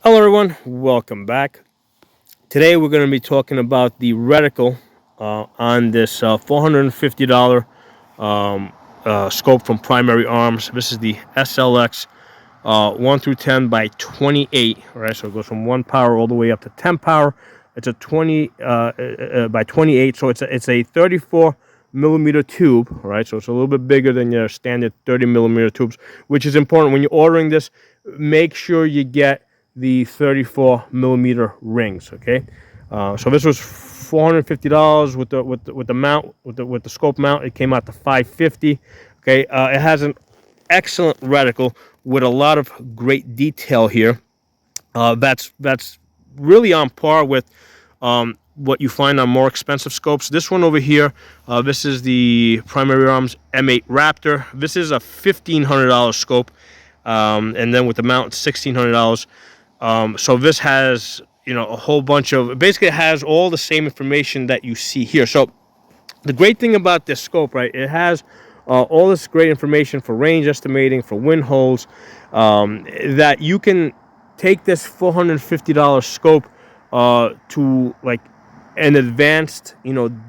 Hello everyone, welcome back. Today we're going to be talking about the reticle on this $450 scope from Primary Arms. This is the SLX 1 through 10 by 28, right? So it goes from 1 power all the way up to 10 power. It's a 20 by 28, so it's a 34 millimeter tube, right? So it's a little bit bigger than your standard 30 millimeter tubes, which is important when you're ordering this. Make sure you get the 34 millimeter rings. Okay, so this was $450 with the mount, with the scope mount. It came out to $550. Okay, it has an excellent reticle with a lot of great detail here. That's really on par with what you find on more expensive scopes. This one over here, this is the Primary Arms M8 Raptor. This is a $1,500 scope, and then with the mount, it's $1,600. So this has, a whole bunch of, basically it has all the same information that you see here. So the great thing about this scope, right, it has all this great information for range estimating, for wind holes, that you can take this $450 scope to like an advanced,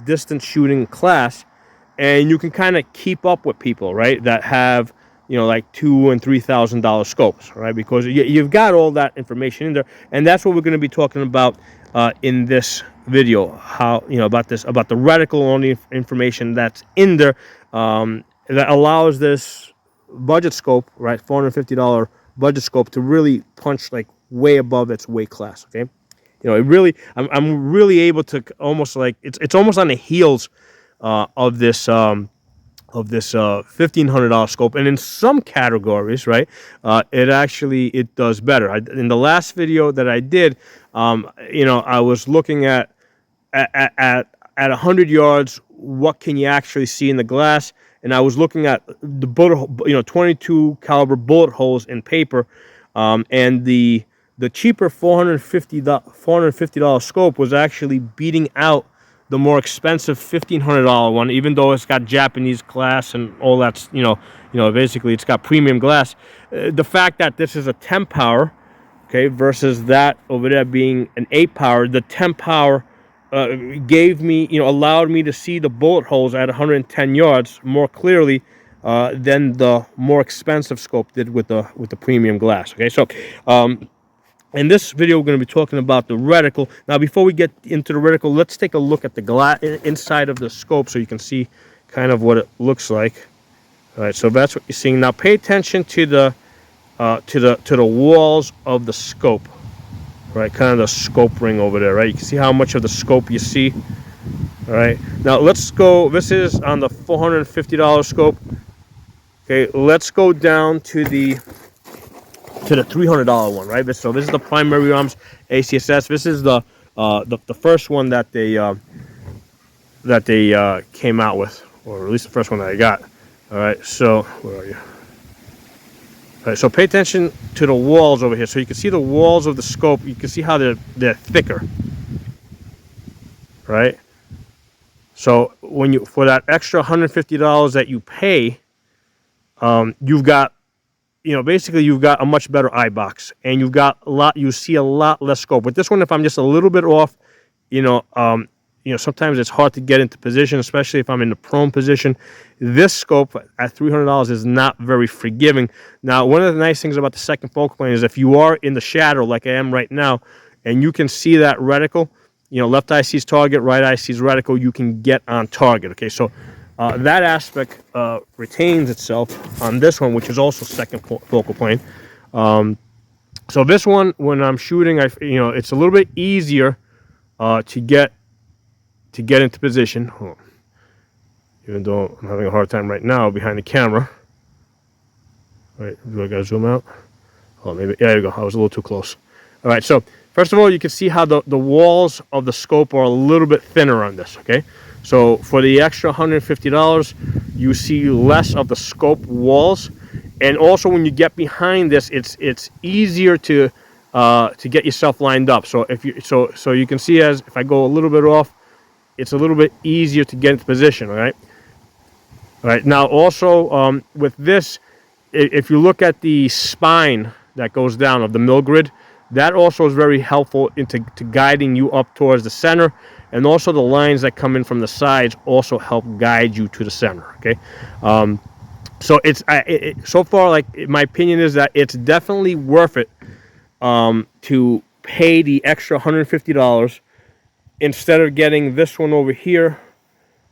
distance shooting class, and you can kind of keep up with people, right, that have like $2,000 and $3,000 scopes, right? Because you've got all that information in there, and that's what we're going to be talking about in this video. How about the reticle, only information that's in there that allows this budget scope, right? $450 budget scope to really punch like way above its weight class. Okay, it really, I'm really able to almost like it's almost on the heels of this. Of this $1,500 scope, and in some categories, right, it does better. In the last video that I did, I was looking at 100 yards, what can you actually see in the glass, and I was looking at the bullet, 22 caliber bullet holes in paper, and the cheaper $450 scope was actually beating out the more expensive $1,500 one, even though it's got Japanese glass and all that's, basically it's got premium glass. The fact that this is a 10 power, okay, versus that over there being an 8 power, the 10 power gave me, allowed me to see the bullet holes at 110 yards more clearly than the more expensive scope did with the premium glass. Okay, so in this video, we're going to be talking about the reticle. Now, before we get into the reticle, let's take a look at the glass inside of the scope so you can see kind of what it looks like. All right, so that's what you're seeing. Now, pay attention to the walls of the scope. Right, kind of the scope ring over there. Right, you can see how much of the scope you see. All right, now let's go. This is on the $450 scope. Okay, let's go down to the $300 one, right? So this is the Primary Arms acss. This is the first one that they came out with, or at least the first one that I got. All right, so where are you? All right, so pay attention to the walls over here. So you can see the walls of the scope. You can see how they're thicker, right? So when for that extra $150 that you pay, you've got, basically you've got a much better eye box, and you see a lot less scope. With this one, if I'm just a little bit off, sometimes it's hard to get into position, especially if I'm in the prone position. This scope at $300 is not very forgiving. Now, one of the nice things about the second focal plane is if you are in the shadow like I am right now, and you can see that reticle, left eye sees target, right eye sees reticle, you can get on target. Okay, so that aspect retains itself on this one, which is also second focal plane. So this one, when I'm shooting, it's a little bit easier to get into position. Even though I'm having a hard time right now behind the camera. All right, do I gotta zoom out? Oh, maybe. Yeah, there you go. I was a little too close. All right, so first of all, you can see how the walls of the scope are a little bit thinner on this. Okay. So for the extra $150, you see less of the scope walls, and also when you get behind this, it's easier to get yourself lined up. So so you can see as if I go a little bit off, it's a little bit easier to get into position. All right. All right. Now also with this, if you look at the spine that goes down of the mill grid, That also is very helpful into guiding you up towards the center, and also the lines that come in from the sides also help guide you to the center. Okay, so it's so far, like, my opinion is that it's definitely worth it to pay the extra $150 instead of getting this one over here.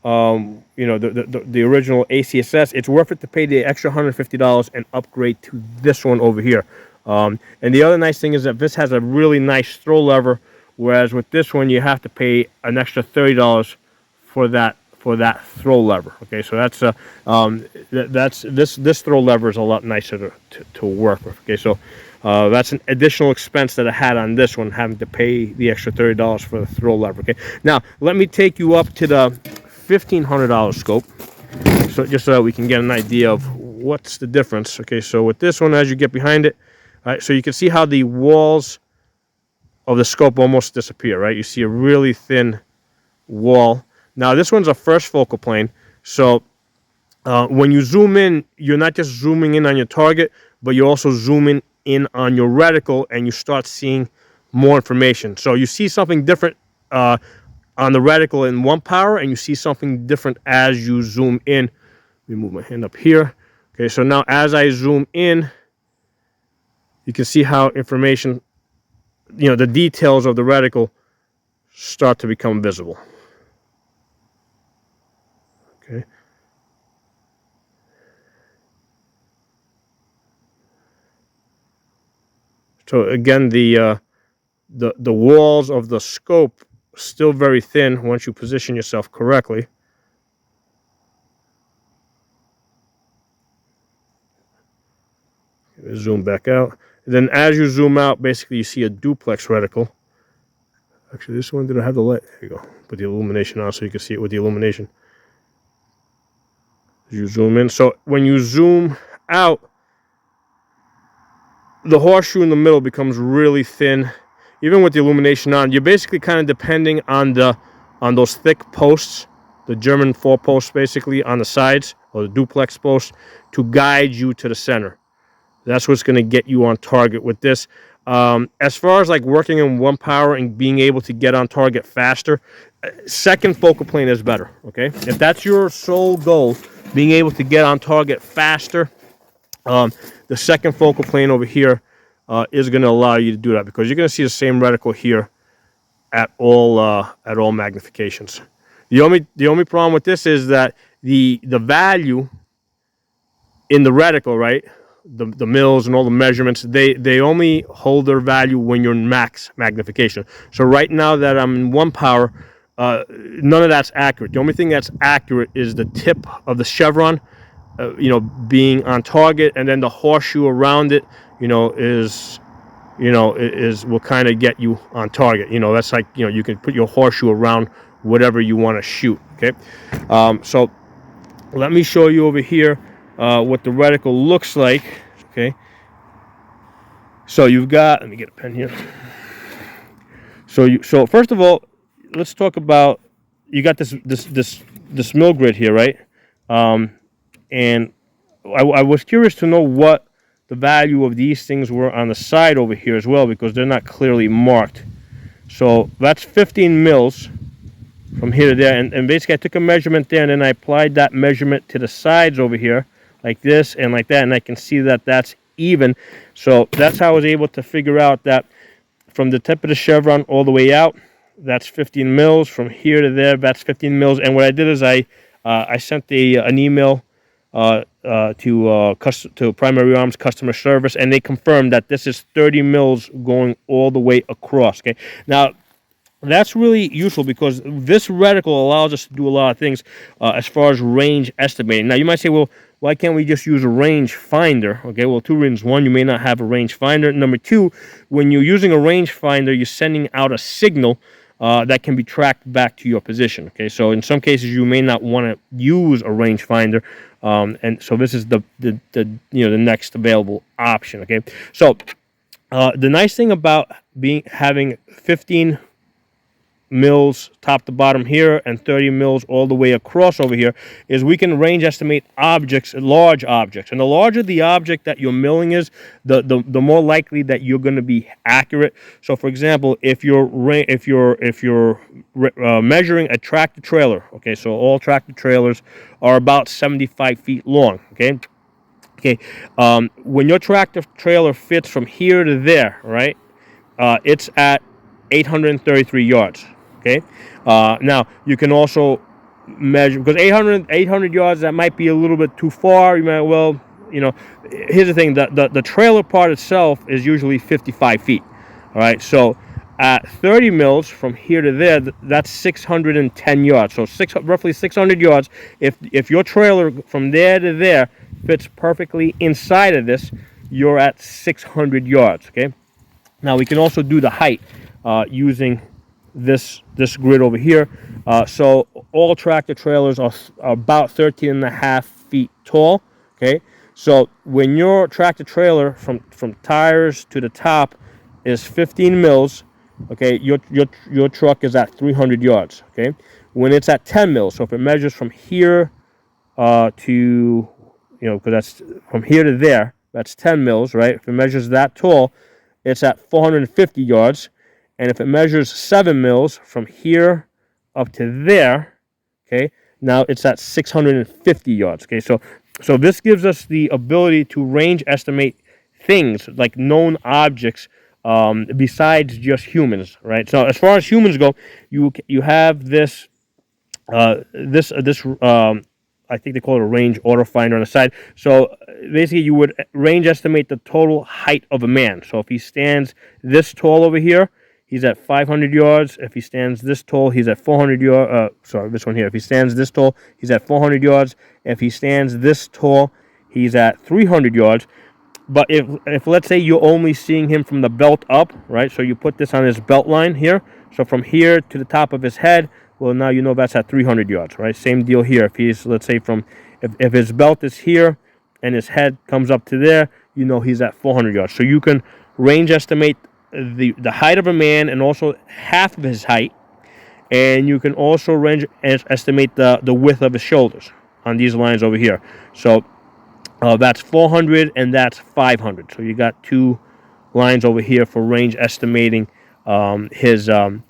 You know, the original acss. It's worth it to pay the extra $150 and upgrade to this one over here. And the other nice thing is that this has a really nice throw lever, whereas with this one you have to pay an extra $30 for that throw lever. Okay, so that's this throw lever is a lot nicer to work with. Okay, so that's an additional expense that I had on this one, having to pay the extra $30 for the throw lever. Okay, now let me take you up to the $1,500 scope, so just so that we can get an idea of what's the difference. Okay, so with this one, as you get behind it, all right, so you can see how the walls of the scope almost disappear, right? You see a really thin wall. Now this one's a first focal plane, so when you zoom in, you're not just zooming in on your target, but you're also zooming in on your reticle, and you start seeing more information. So you see something different on the reticle in one power, and you see something different as you zoom in. Let me move my hand up here. Okay, so now as I zoom in, you can see how information, you know, the details of the reticle start to become visible. Okay. So again, the walls of the scope still very thin once you position yourself correctly. Zoom back out. And then as you zoom out, basically you see a duplex reticle. Actually, this one didn't have the light. There you go. Put the illumination on so you can see it with the illumination. As you zoom in. So when you zoom out, the horseshoe in the middle becomes really thin. Even with the illumination on, you're basically kind of depending on those thick posts, the German 4-posts basically on the sides, or the duplex posts, to guide you to the center. That's what's going to get you on target with this. As far as like working in one power and being able to get on target faster, second focal plane is better. Okay, if that's your sole goal, being able to get on target faster, the second focal plane over here is going to allow you to do that, because you're going to see the same reticle here at all magnifications. The only problem with this is that the value in the reticle, right? The mils and all the measurements, they only hold their value when you're in max magnification. So right now that I'm in one power, none of that's accurate. The only thing that's accurate is the tip of the chevron, you know, being on target, and then the horseshoe around it, you know, will kind of get you on target. You know, that's like, you know, you can put your horseshoe around whatever you want to shoot. Okay, so let me show you over here what the reticle looks like. Okay, so you've got, let me get a pen here. So first of all, let's talk about, you got this mill grid here, right? And I was curious to know what the value of these things were on the side over here as well, because they're not clearly marked. So that's 15 mils from here to there, and basically I took a measurement there, and then I applied that measurement to the sides over here, like this and like that, and I can see that that's even. So that's how I was able to figure out that from the tip of the chevron all the way out, that's 15 mils. From here to there, that's 15 mils. And what I did is I sent an email to Primary Arms customer service, and they confirmed that this is 30 mils going all the way across. Okay, now that's really useful, because this reticle allows us to do a lot of things as far as range estimating. Now you might say, well, why can't we just use a range finder? Okay, well, two reasons. One, you may not have a range finder. Number two, when you're using a range finder, you're sending out a signal that can be tracked back to your position. Okay, so in some cases you may not want to use a range finder, and so this is the next available option. Okay, so the nice thing about having 15 mils top to bottom here and 30 mils all the way across over here, is we can range estimate objects, large objects. And the larger the object that you're milling is, the more likely that you're going to be accurate. So for example, if you're measuring a tractor trailer, okay, so all tractor trailers are about 75 feet long, okay. When your tractor trailer fits from here to there, right, it's at 833 yards. Okay. Now you can also measure, because 800 yards, that might be a little bit too far. You might, well, here's the thing: the trailer part itself is usually 55 feet. All right. So at 30 mils from here to there, that's 610 yards. So roughly 600 yards. If your trailer from there to there fits perfectly inside of this, you're at 600 yards. Okay. Now we can also do the height using this grid over here. So all tractor trailers are about 13 and a half feet tall. Okay, so when your tractor trailer from tires to the top is 15 mils, okay, your truck is at 300 yards. Okay, when it's at 10 mils, so if it measures from here to, because that's from here to there, that's 10 mils, right? If it measures that tall, it's at 450 yards. And if it measures 7 mils from here up to there, okay, now it's at 650 yards. Okay, so this gives us the ability to range estimate things like known objects besides just humans, right? So as far as humans go, you have this I think they call it a range auto finder on the side. So basically, you would range estimate the total height of a man. So if he stands this tall over here, he's at 500 yards. If he stands this tall, he's at 400 yards. Sorry, this one here. If he stands this tall, he's at 400 yards. If he stands this tall, he's at 300 yards. But if let's say you're only seeing him from the belt up, right? So you put this on his belt line here. So from here to the top of his head, well, now you know that's at 300 yards, right? Same deal here. If he's, let's say, if his belt is here and his head comes up to there, you know he's at 400 yards. So you can range estimate the height of a man and also half of his height. And you can also range estimate the width of his shoulders on these lines over here. So that's 400 and that's 500. So you got two lines over here for range estimating the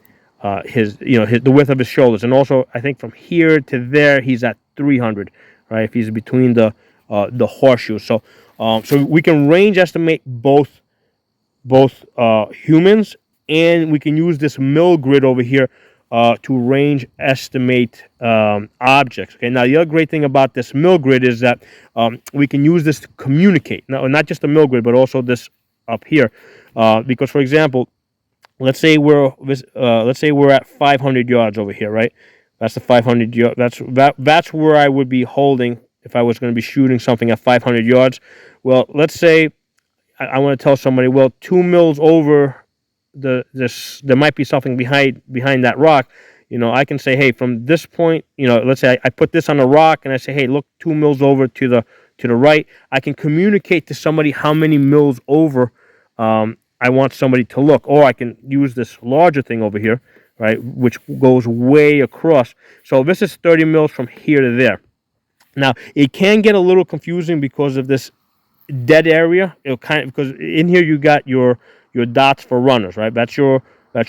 width of his shoulders. And also, I think from here to there, he's at 300, right? If he's between the horseshoes. So we can range estimate both humans, and we can use this mill grid over here to range estimate objects. Okay. Now the other great thing about this mill grid is that we can use this to communicate. Now, not just the mill grid, but also this up here, because for example, let's say we're at 500 yards over here, right? That's the 500 yard. That's where I would be holding if I was going to be shooting something at 500 yards. Well, let's say I want to tell somebody, well, 2 mils over there might be something behind that rock. I can say, hey, from this point, let's say I put this on a rock and I say, hey, look, 2 mils over to the right. I can communicate to somebody how many mils over I want somebody to look, or I can use this larger thing over here, right, which goes way across. So this is 30 mils from here to there. Now, it can get a little confusing because of this dead area. Because in here you got your dots for runners, right? That's your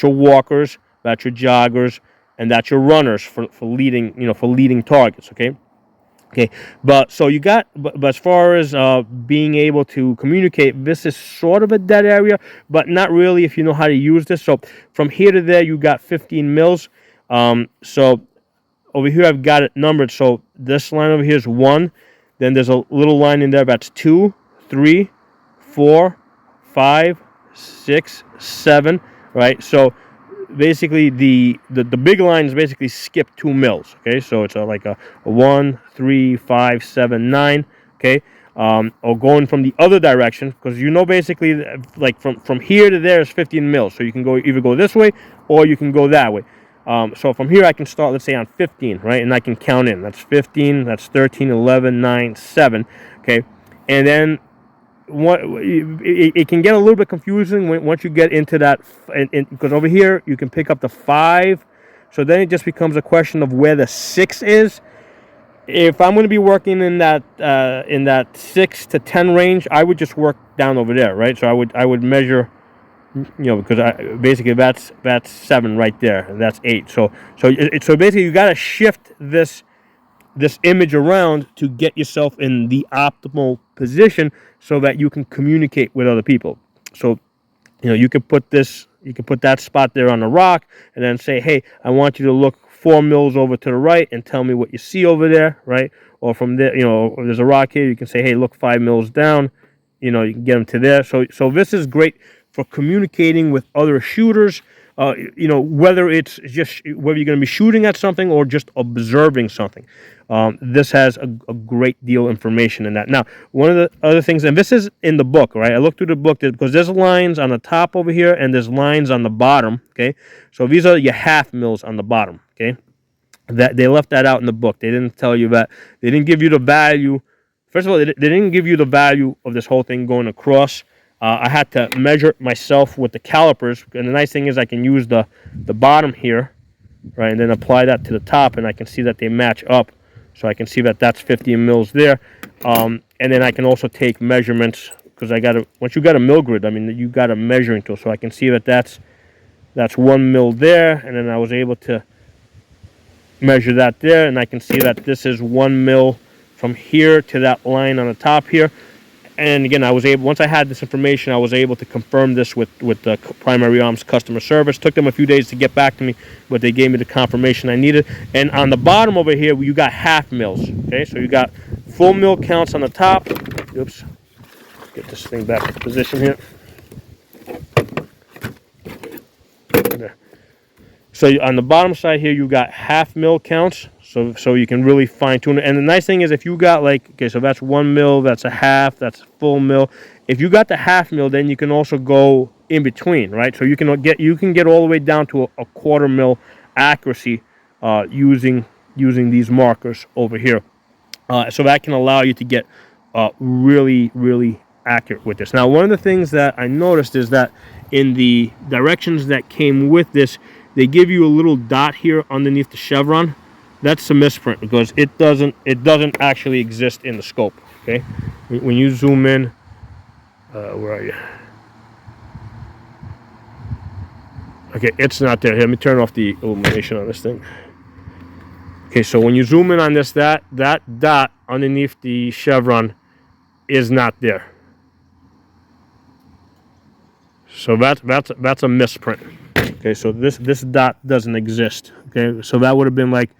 walkers, that's your joggers, and that's your runners for leading targets. Okay, but as far as being able to communicate, this is sort of a dead area, but not really if you know how to use this. So from here to there, you got 15 mils. So over here, I've got it numbered. So this line over here is 1. Then there's a little line in there that's 2, 3, 4, 5, 6, 7. Right. So basically the big lines basically skip 2 mils. Okay, so it's like a 1, 3, 5, 7, 9. Okay, or going from the other direction, because basically like from here to there is 15 mils. So you can either go this way or you can go that way. So from here I can start, let's say, on 15, right, and I can count in. That's 15, that's 13, 11, 9, 7. Okay, and then it can get a little bit confusing once you get into that, because over here you can pick up the 5, So then it just becomes a question of where the 6 is. If I'm going to be working in that 6 to 10 range, I would just work down over there, right? So I would measure, because basically that's 7 right there, and that's 8. So basically you got to shift this image around to get yourself in the optimal position so that you can communicate with other people. So you could put that spot there on the rock, and then say, hey, I want you to look 4 mils over to the right and tell me what you see over there, right? Or from there, if there's a rock here, you can say, hey, look 5 mils down. You can get them to there. So this is great for communicating with other shooters. Whether it's just whether you're going to be shooting at something or just observing something. This has a great deal of information in that. Now, one of the other things, and this is in the book, right? I looked through the book because there's lines on the top over here and there's lines on the bottom, okay? So these are your half mils on the bottom, okay? That they left that out in the book. They didn't tell you that. They didn't give you the value. First of all, they didn't give you the value of this whole thing going across. I had to measure it myself with the calipers, and the nice thing is I can use the bottom here, right, and then apply that to the top, and I can see that they match up. So I can see that that's 50 mils there, and then I can also take measurements because once you got a mil grid, I mean you got a measuring tool, so I can see that that's 1 mil there, and then I was able to measure that there, and I can see that this is 1 mil from here to that line on the top here. And again, once I had this information, I was able to confirm this with the Primary Arms customer service. Took them a few days to get back to me, but they gave me the confirmation I needed. And on the bottom over here, you got half mils. Okay, so you got full mil counts on the top. Oops, get this thing back into position here. There. So on the bottom side here, you got half mil counts. So you can really fine tune it. And the nice thing is if you got so that's 1 mil, that's a half, that's a full mil. If you got the half mil, then you can also go in between, right? So you can get all the way down to a quarter mil accuracy using these markers over here. So that can allow you to get really, really accurate with this. Now, one of the things that I noticed is that in the directions that came with this, they give you a little dot here underneath the chevron. That's a misprint because it doesn't actually exist in the scope. Okay, when you zoom in, where are you? Okay, it's not there. Here, let me turn off the illumination on this thing. Okay, so when you zoom in on this, that dot underneath the chevron is not there. So that's a misprint. Okay, so this dot doesn't exist. Okay, so that would have been like,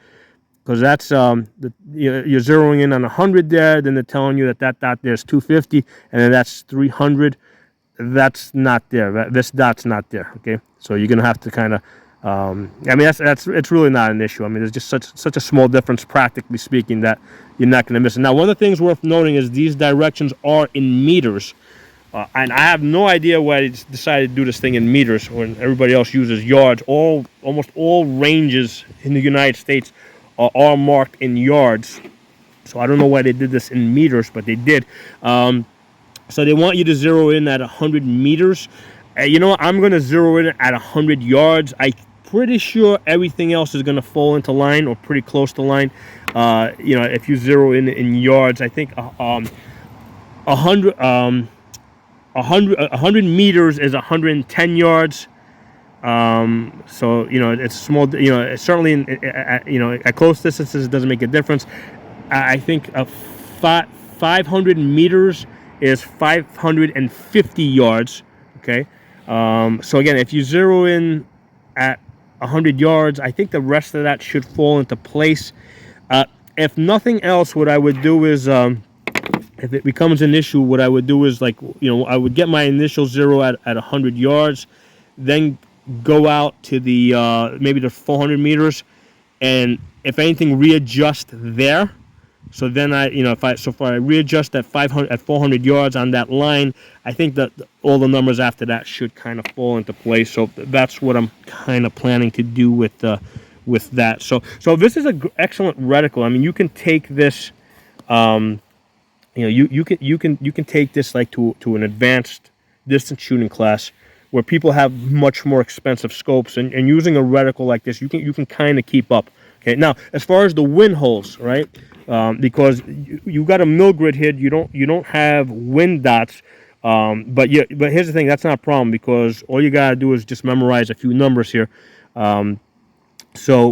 because that's you're zeroing in on 100 there, then they're telling you that dot there's 250, and then that's 300. That's not there. This dot's not there. Okay, so you're gonna have to kind of. I mean, it's really not an issue. I mean, there's just such a small difference, practically speaking, that you're not gonna miss it. Now, one of the things worth noting is these directions are in meters. And I have no idea why they decided to do this thing in meters when everybody else uses yards. Almost all ranges in the United States are marked in yards. So I don't know why they did this in meters, but they did. So they want you to zero in at 100 meters. You know what? I'm going to zero in at 100 yards. I'm pretty sure everything else is going to fall into line or pretty close to line. If you zero in yards, I think 100 meters is 110 yards. So it's small. It's certainly at close distances it doesn't make a difference. I think 500 meters is 550 yards. Okay. So again, if you zero in at 100 yards, I think the rest of that should fall into place. If nothing else, what I would do is, if it becomes an issue, what I would do is I would get my initial zero at 100 yards, then go out to the maybe the 400 meters, and if anything, readjust there. So then if I readjust at 400 yards on that line, I think that all the numbers after that should kind of fall into place. So that's what I'm kind of planning to do with that. So this is an excellent reticle. I mean, you can take this. You can take this like to an advanced distance shooting class where people have much more expensive scopes, and using a reticle like this, you can kind of keep up. Okay, now as far as the wind holes, right? Because you got a mill grid here, you don't have wind dots. But here's the thing, that's not a problem, because all you gotta do is just memorize a few numbers here. So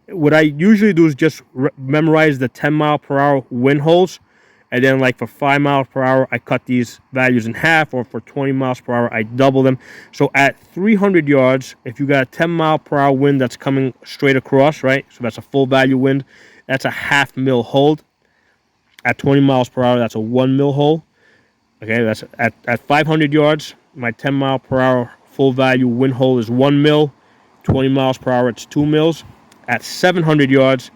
what I usually do is just memorize the 10-mile-per-hour wind holes, and then like for 5 miles per hour, I cut these values in half, or for 20 miles per hour, I double them. So at 300 yards, if you got a 10-mile-per-hour wind that's coming straight across, right? So that's a full value wind. That's a half mil hold. At 20 miles per hour, that's a 1 mil hold. Okay, that's at 500 yards, my 10-mile-per-hour full value wind hold is 1 mil. 20 miles per hour, it's 2 mils. At 700 yards,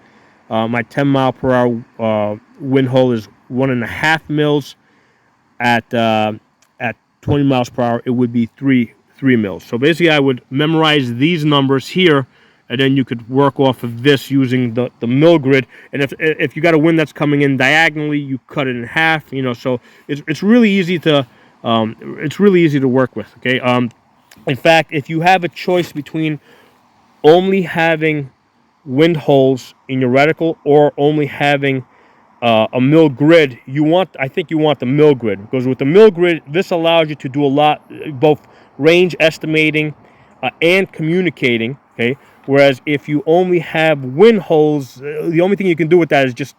my 10-mile-per-hour wind hold is 1.5 mils. At 20 miles per hour, it would be 3 mils. So basically, I would memorize these numbers here, and then you could work off of this using the mill grid. And if you got a wind that's coming in diagonally, you cut it in half. So it's really easy to work with. Okay. In fact, if you have a choice between only having wind holes in your reticle or only having a mill grid, I think you want the mill grid, because with the mill grid, this allows you to do a lot, both range estimating and communicating. Okay, whereas if you only have wind holes, the only thing you can do with that is just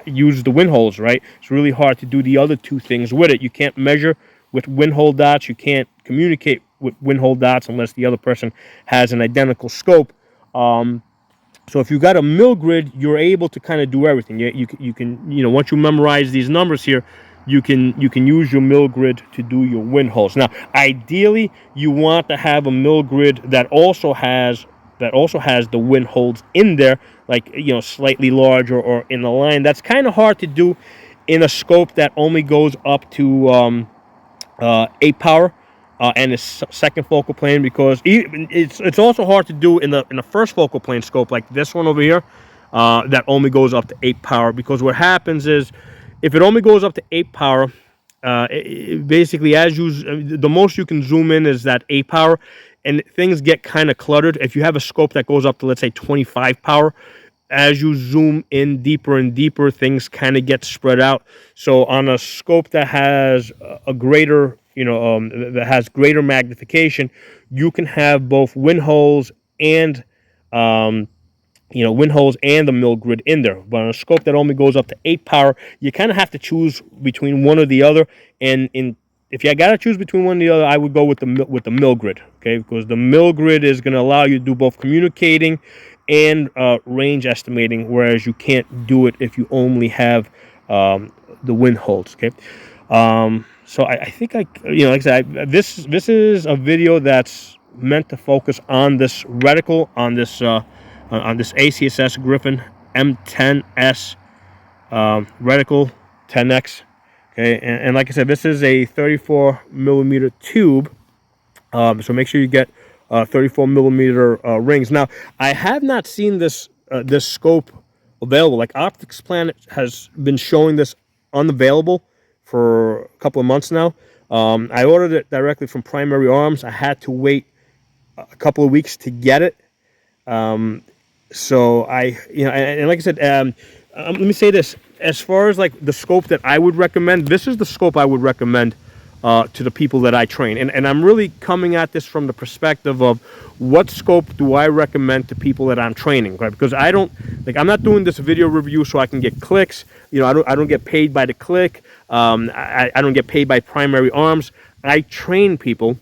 use the wind holes, right? It's really hard to do the other two things with it. You can't measure with wind hole dots. You can't communicate with wind hole dots unless the other person has an identical scope. So if you got a mill grid, you're able to kind of do everything. You can once you memorize these numbers here, you can use your mill grid to do your wind holes. Now, ideally, you want to have a mill grid that also has the wind holes in there, like slightly larger or in the line. That's kind of hard to do in a scope that only goes up to 8 power. And its second focal plane, because it's also hard to do in the first focal plane scope, like this one over here, that only goes up to 8 power. Because what happens is, if it only goes up to 8 power, basically the most you can zoom in is that 8 power, and things get kind of cluttered. If you have a scope that goes up to, let's say, 25 power, as you zoom in deeper and deeper, things kind of get spread out. So on a scope that has a greater, that has greater magnification, you can have both wind holes and, wind holes and the mill grid in there. But on a scope that only goes up to 8 power, you kind of have to choose between one or the other. And if you got to choose between one or the other, I would go with the mill grid, okay? Because the mill grid is going to allow you to do both communicating and range estimating, whereas you can't do it if you only have the wind holes. Okay, so I think like I said, this is a video that's meant to focus on this reticle, on this acss Griffin m10s reticle 10x. Okay, and like I said, this is a 34 millimeter tube. So make sure you get 34 millimeter rings. Now, I have not seen this scope available. Like Optics Planet has been showing this unavailable for a couple of months now. I ordered it directly from Primary Arms. I had to wait a couple of weeks to get it. So and like I said, let me say this: as far as like the scope that I would recommend, this is the scope I would recommend to the people that I train. And I'm really coming at this from the perspective of what scope do I recommend to people that I'm training, right? Because I'm not doing this video review so I can get clicks. I don't get paid by the click. I don't get paid by Primary Arms. I train people.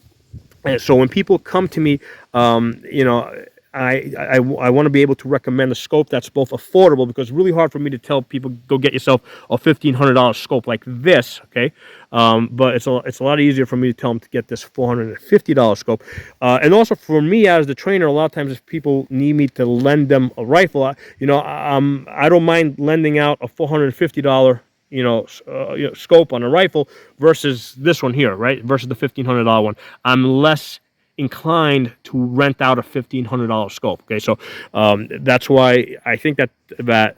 And so when people come to me, I want to be able to recommend a scope that's both affordable, because it's really hard for me to tell people go get yourself a $1,500 scope like this, okay? But it's a lot easier for me to tell them to get this $450 scope. And also for me as the trainer, a lot of times if people need me to lend them a rifle, I don't mind lending out a $450 scope on a rifle versus this one here, right? Versus the $1,500 one. I'm less inclined to rent out a $1,500 scope. Okay, so that's why I think that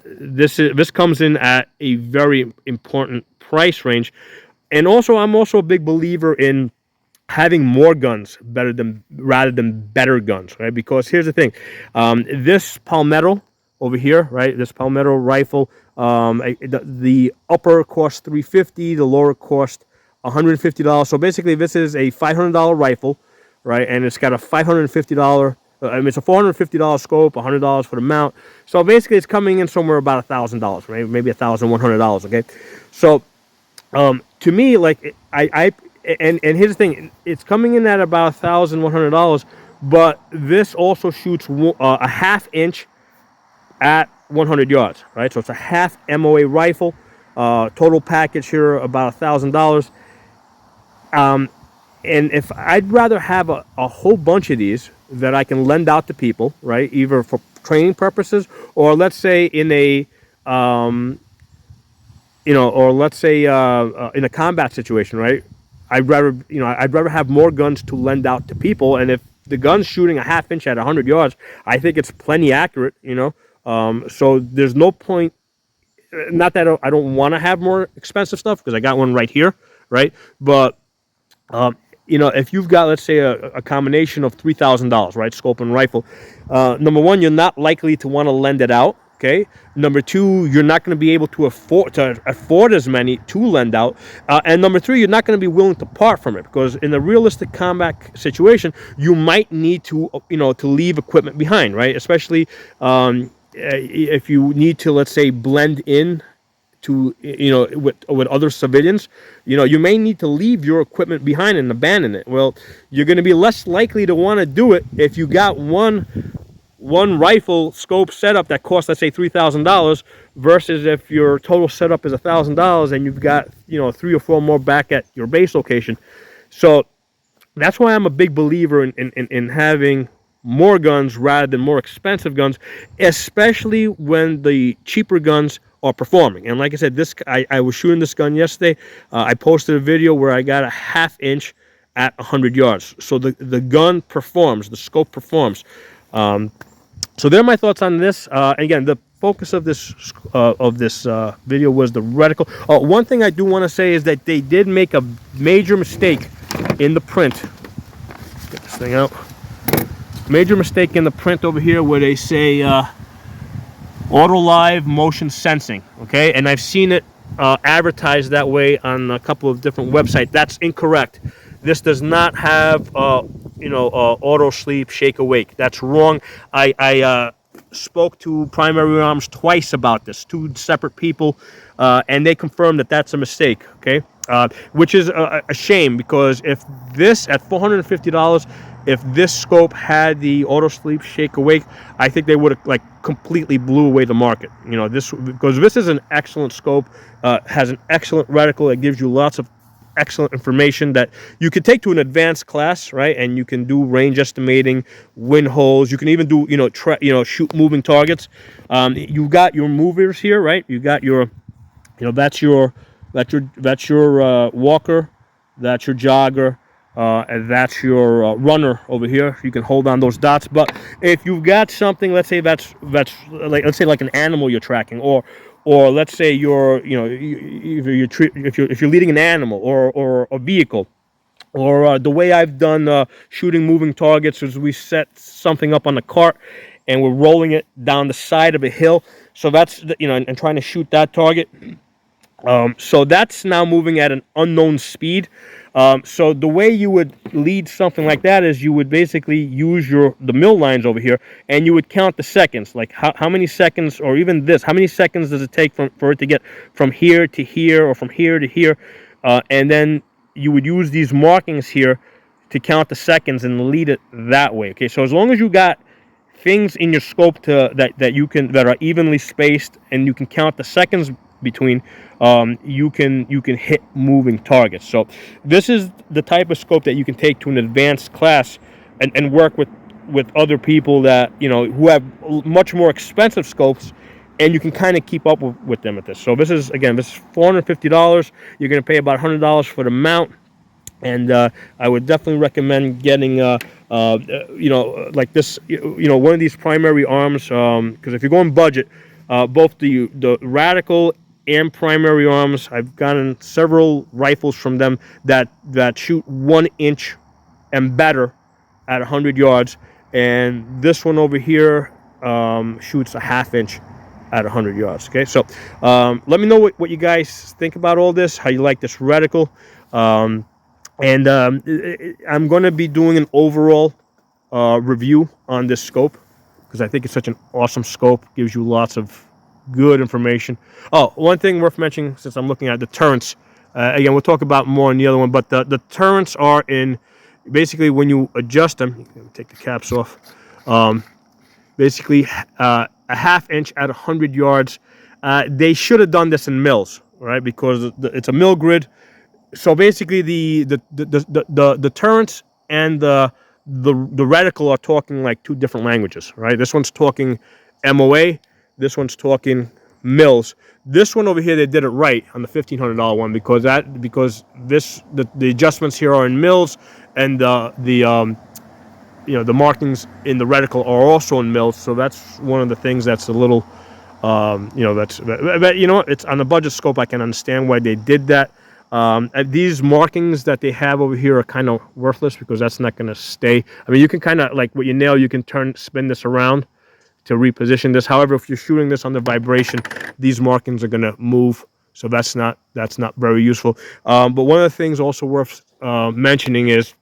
this comes in at a very important price range. And also, I'm also a big believer in having more guns rather than better guns, right? Because here's the thing, this Palmetto over here, right? This Palmetto rifle, the upper cost $350, the lower cost $150. So basically, this is a $500 rifle, right? And it's got a $550. I mean, it's a $450 scope, $100 for the mount. So basically, it's coming in somewhere about $1,000, right? Maybe $1,100. Okay, so to me, like and here's the thing, it's coming in at about $1,100, but this also shoots a half inch at 100 yards, right? So it's a half MOA rifle. Total package here about $1,000. And if I'd rather have a whole bunch of these that I can lend out to people, right? Either for training purposes, or let's say in a or let's say in a combat situation, right? I'd rather have more guns to lend out to people, and if the gun's shooting a half inch at 100 yards, I think it's plenty accurate, So there's no point. Not that I don't want to have more expensive stuff, because I got one right here, right? But if you've got, let's say, a combination of $3,000, right, scope and rifle, number one, you're not likely to want to lend it out. Okay. Number two, you're not going to be able to afford as many to lend out, and number three, you're not going to be willing to part from it, because in a realistic combat situation, you might need to to leave equipment behind, right? Especially if you need to, let's say, blend in to with other civilians, you may need to leave your equipment behind and abandon it. Well, you're going to be less likely to want to do it if you got one rifle scope setup that costs, let's say, $3,000, versus if your total setup is $1,000 and you've got 3 or 4 more back at your base location. So that's why I'm a big believer in having more guns rather than more expensive guns, especially when the cheaper guns are performing. And like I said, I was shooting this gun yesterday. I posted a video where I got a half inch at 100 yards. So the gun performs, the scope performs. So there are my thoughts on this. Again, the focus of this video was the reticle. One thing I do want to say is that they did make a major mistake in the print. Get this thing out. Major mistake in the print over here where they say auto live motion sensing. Okay, and I've seen it advertised that way on a couple of different websites. That's incorrect. This does not have auto sleep, shake awake. That's wrong. I spoke to Primary Arms twice about this, 2 separate people, and they confirmed that that's a mistake. Okay, which is a shame, because if this at $450, if this scope had the auto sleep, shake awake, I think they would have completely blew away the market. Because this is an excellent scope, has an excellent reticle. It gives you lots of excellent information that you could take to an advanced class, right? And you can do range estimating, wind holes. You can even do shoot moving targets. You've got your movers here, right? You got your that's your walker, that's your jogger, and that's your runner over here. You can hold on those dots. But if you've got something, let's say that's like an animal you're tracking, or let's say if you're leading an animal or a vehicle, or the way I've done shooting moving targets is we set something up on the cart and we're rolling it down the side of a hill. So that's and trying to shoot that target. So that's now moving at an unknown speed. So the way you would lead something like that is you would basically use the mill lines over here, and you would count the seconds, like how many seconds, or even this, how many seconds does it take for it to get from here to here, or from here to here, and then you would use these markings here to count the seconds and lead it that way. Okay, so as long as you got things in your scope that are evenly spaced, and you can count the seconds between, you can hit moving targets. So this is the type of scope that you can take to an advanced class and work with other people that who have much more expensive scopes, and you can kind of keep up with them at this. So this is $450. You're going to pay about $100 for the mount, and I would definitely recommend getting like this, one of these Primary Arms, because if you're going budget, both the Reticle and primary arms. I've gotten several rifles from them that shoot 1 inch and better at 100 yards, and this one over here shoots a 1/2 inch at 100 yards. Okay, so let me know what you guys think about all this, how you like this reticle, and I'm going to be doing an overall review on this scope because I think it's such an awesome scope. Gives you lots of good information. Oh, one thing worth mentioning, since I'm looking at the turrets, again, we'll talk about more on the other one, but the turrets are in, basically when you adjust them, you can take the caps off, basically a 1/2 inch at 100 yards. They should have done this in mils, right? Because it's a mill grid. So basically the turrets and the reticle are talking like two different languages, right? This one's talking MOA, this one's talking mils. This one over here, they did it right on the $1,500 one because the adjustments here are in mils, and the markings in the reticle are also in mils. So that's one of the things that's a little but it's on the budget scope. I can understand why they did that. These markings that they have over here are kind of worthless because that's not going to stay. I mean, you can kind of, like with your nail, you can spin this around to reposition this. However, if you're shooting this on the vibration, these markings are going to move. So that's not very useful. But one of the things also worth mentioning is,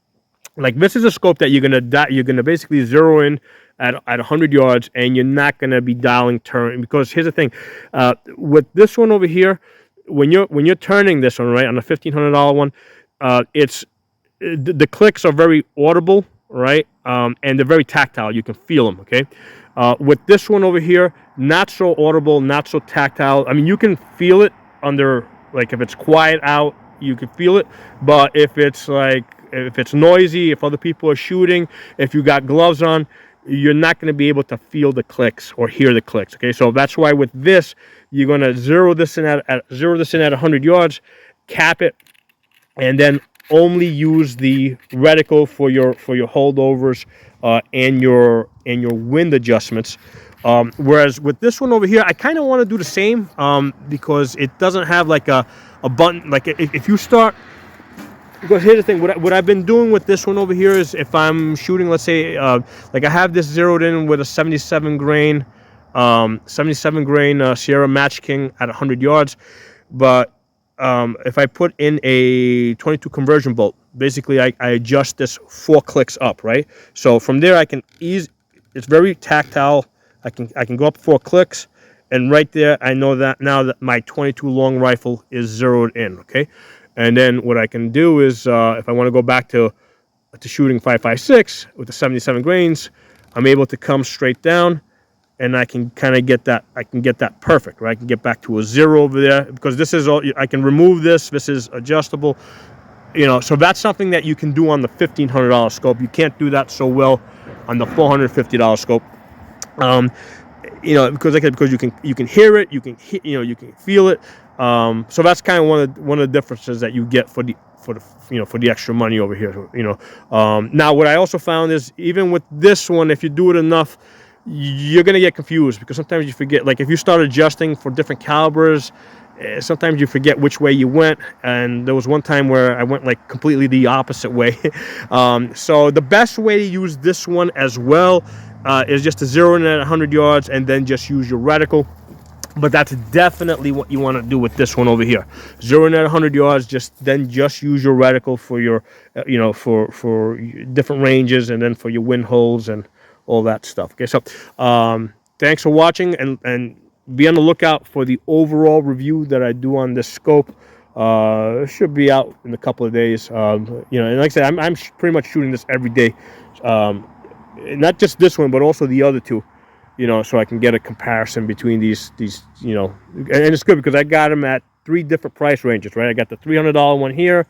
like, this is a scope that you're gonna basically zero in at 100 yards, and you're not gonna be dialing turn, because here's the thing, with this one over here, when you're turning this one, right, on the $1,500 one, the clicks are very audible, right, and they're very tactile. You can feel them. Okay, with this one over here, not so audible, not so tactile. I mean, you can feel it under, like, if it's quiet out, you can feel it, but if it's noisy, if other people are shooting, if you got gloves on, you're not going to be able to feel the clicks or hear the clicks. Okay, so that's why with this, you're going to zero this in at 100 yards, cap it, and then only use the reticle for your holdovers and your wind adjustments. Whereas with this one over here, I kind of want to do the same because it doesn't have like a button. Like if you start, because here's the thing, what I've been doing with this one over here is, if I'm shooting, let's say, like I have this zeroed in with a 77 grain Sierra Match King at 100 yards, but if I put in a 22 conversion bolt, basically I adjust this 4 clicks up, right? So from there I can it's very tactile. I can go up 4 clicks, and right there I know that now that my 22 long rifle is zeroed in. Okay. And then what I can do is, if I want to go back to shooting 5.56 with the 77 grains, I'm able to come straight down, and I can kind of get that. I can get that perfect, right? I can get back to a 0 over there, because this is all. I can remove this. This is adjustable, So that's something that you can do on the $1,500 scope. You can't do that so well on the $450 scope. Because you can hear it, you can feel it. So that's kind of one of the differences that you get for the extra money over here. Now what I also found is, even with this one, if you do it enough, you're gonna get confused, because sometimes you forget. Like if you start adjusting for different calibers, sometimes you forget which way you went. And there was one time where I went like completely the opposite way. So the best way to use this one as well is just to zero in at 100 yards and then just use your reticle. But that's definitely what you want to do with this one over here. Zero in at 100 yards, just use your reticle for your, for different ranges, and then for your wind holes and all that stuff. Okay, so thanks for watching, and be on the lookout for the overall review that I do on this scope. It should be out in a couple of days. And like I said, I'm pretty much shooting this every day. Not just this one, but also the other two. So I can get a comparison between these, and it's good because I got them at 3 different price ranges, right? I got the $300 one here,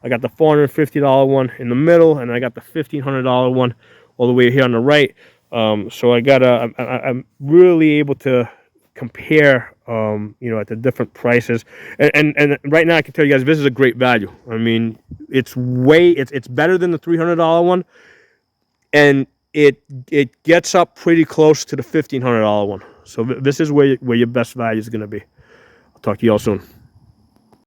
I got the $450 one in the middle, and I got the $1,500 one all the way here on the right. So I'm really able to compare, at the different prices. And right now I can tell you guys, this is a great value. I mean, it's better than the $300 one, and it gets up pretty close to the $1,500 one. So this is where your best value is going to be. I'll talk Talk to you all soon.